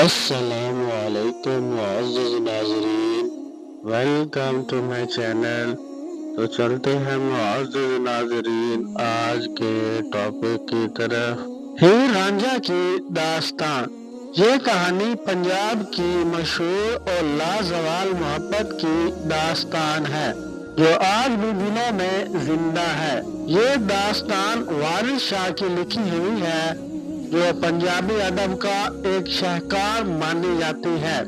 السلام علیکم معزز ناظرین، ویلکم ٹو مائی چینل۔ تو چلتے ہیں معزز ناظرین آج کے ٹاپک کی طرف۔ ہیر رانجھا کی داستان۔ یہ کہانی پنجاب کی مشہور اور لازوال محبت کی داستان ہے جو آج بھی دلوں میں زندہ ہے۔ یہ داستان وارث شاہ کی لکھی ہوئی ہے جو پنجابی ادب کا ایک شاہکار مانی جاتی ہے۔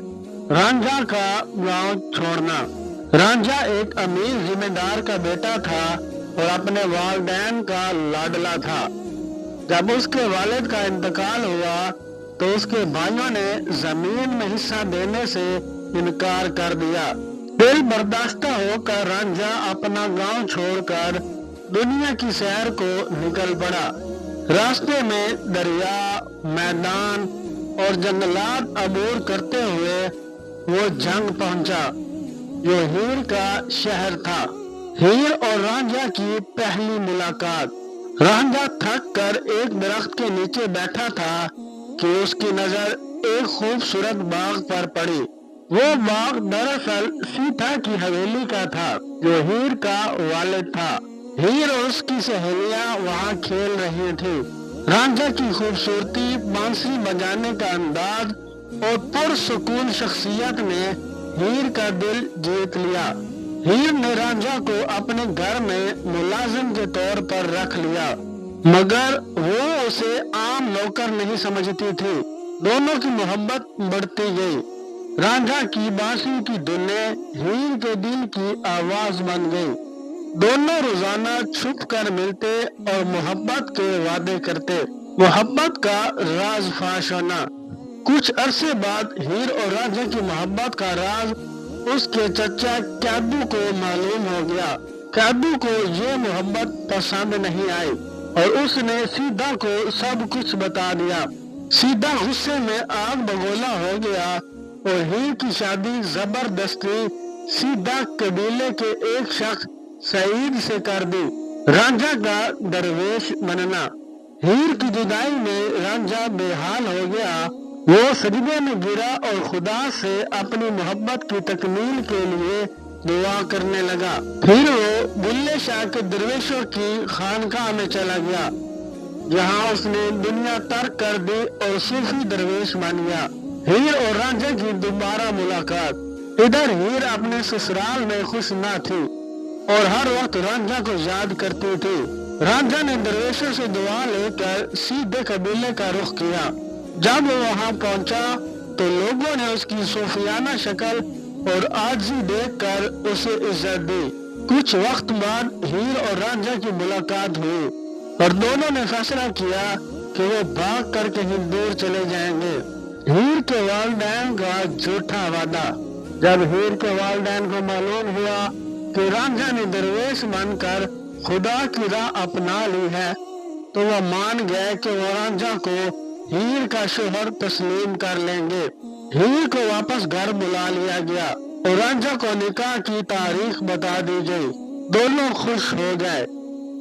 رانجھا کا گاؤں چھوڑنا۔ رانجھا ایک امیر ذمہ دار کا بیٹا تھا اور اپنے والدین کا لاڈلا تھا۔ جب اس کے والد کا انتقال ہوا تو اس کے بھائیوں نے زمین میں حصہ دینے سے انکار کر دیا۔ دل برداشتہ ہو کر رانجھا اپنا گاؤں چھوڑ کر دنیا کی سیر کو نکل پڑا۔ راستے میں دریا، میدان اور جنگلات عبور کرتے ہوئے وہ جنگ پہنچا جو ہیر کا شہر تھا۔ ہیر اور رانجھا کی پہلی ملاقات۔ رانجھا تھک کر ایک درخت کے نیچے بیٹھا تھا کہ اس کی نظر ایک خوبصورت باغ پر پڑی۔ وہ باغ دراصل سیتا کی حویلی کا تھا جو ہیر کا والد تھا۔ ہیر اور اس کی سہیلیاں وہاں کھیل رہی تھی۔ رانجھا کی خوبصورتی، بانسری بجانے کا انداز اور پرسکون شخصیت نے ہیر کا دل جیت لیا۔ ہیر نے رانجھا کو اپنے گھر میں ملازم کے طور پر رکھ لیا مگر وہ اسے عام نوکر نہیں سمجھتی تھی۔ دونوں کی محبت بڑھتی گئی۔ رانجھا کی بانسری کی دھنیں ہیر کے دل کی آواز بن گئی۔ دونوں روزانہ چھپ کر ملتے اور محبت کے وعدے کرتے۔ محبت کا راز فاش ہونا۔ کچھ عرصے بعد ہیر اور رانجھا کی محبت کا راز اس کے چچا کیدو کو معلوم ہو گیا۔ کیدو کو یہ محبت پسند نہیں آئی اور اس نے سیتا کو سب کچھ بتا دیا۔ سیتا غصے میں آگ بگولا ہو گیا اور ہیر کی شادی زبردستی سیتا قبیلے کے ایک شخص سعید سے کر دی۔ رانجھا کا درویش بننا۔ ہیر کی جدائی میں رانجھا بے حال ہو گیا۔ وہ سجدے میں گرا اور خدا سے اپنی محبت کی تکمیل کے لیے دعا کرنے لگا۔ پھر وہ بلے شاہ کے درویشوں کی خانقاہ میں چلا گیا جہاں اس نے دنیا ترک کر دی اور صوفی درویش بن گیا۔ ہیر اور رانجھا کی دوبارہ ملاقات۔ ادھر ہیر اپنے سسرال میں خوش نہ تھی اور ہر وقت رانجھا کو یاد کرتی تھی۔ رانجھا نے درویشوں سے دعا لے کر سیدھے قبیلے کا رخ کیا۔ جب وہ وہاں پہنچا تو لوگوں نے اس کی صوفیانہ شکل اور عاجزی دیکھ کر اسے عزت دی۔ کچھ وقت بعد ہیر اور رانجھا کی ملاقات ہوئی اور دونوں نے فیصلہ کیا کہ وہ بھاگ کر کہیں دور چلے جائیں گے۔ ہیر کے والدین کا جھوٹا وعدہ۔ جب ہیر کے والدین کو معلوم ہوا کہ رانجھا نے درویش بن کر خدا کی راہ اپنا لی ہے تو وہ مان گئے کہ وہ رانجھا کو ہیر کا شوہر تسلیم کر لیں گے۔ ہیر کو واپس گھر بلا لیا گیا اور رانجھا کو نکاح کی تاریخ بتا دی گئی۔ دونوں خوش ہو گئے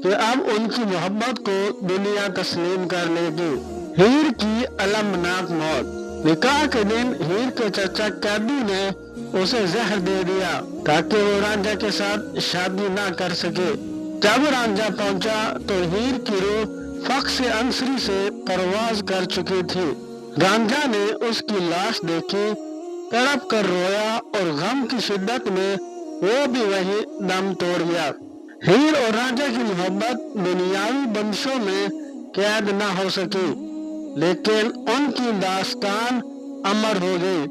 کہ اب ان کی محبت کو دنیا تسلیم کر لے گی۔ ہیر کی المناک موت۔ نکاح کے دن ہیر کے چچا کیدو نے اسے زہر دے دیا تاکہ وہ رانجھا کے ساتھ شادی نہ کر سکے۔ جب رانجھا پہنچا تو ہیر کی روح فخ انصری سے پرواز کر چکی تھی۔ رانجھا نے اس کی لاش دیکھی، تڑپ کر رویا اور غم کی شدت میں وہ بھی وہی دم توڑ گیا۔ ہیر اور رانجھا کی محبت دنیاوی بندشوں میں قید نہ ہو سکی لیکن ان کی داستان امر ہو گئی۔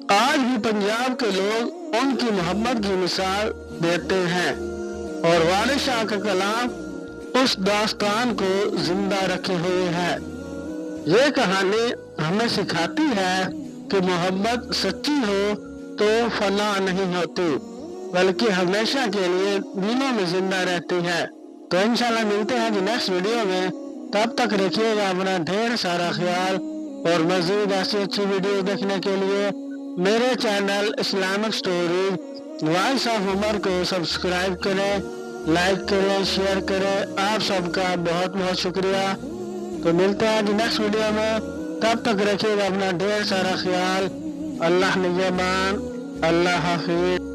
آج بھی پنجاب کے لوگ ان کی محبت کی مثال دیتے ہیں اور وارث شاہ کا کلام اس داستان کو زندہ رکھے ہوئے ہے۔ یہ کہانی ہمیں سکھاتی ہے کہ محبت سچی ہو تو فنا نہیں ہوتی بلکہ ہمیشہ کے لیے دلوں میں زندہ رہتی ہے۔ تو انشاءاللہ ملتے ہیں نیکسٹ ویڈیو میں۔ تب تک رکھیے گا اپنا ڈھیر سارا خیال اور مزید ایسی اچھی ویڈیو دیکھنے کے لیے میرے channel Islamic stories voice of Umar کو سبسکرائب کریں، لائک کریں، شیئر کریں۔ آپ سب کا بہت بہت شکریہ۔ تو ملتے ہیں نیکسٹ ویڈیو میں۔ تب تک رکھیے گا اپنا ڈھیر سارا خیال. اللہ نگہبان. اللہ حافظ.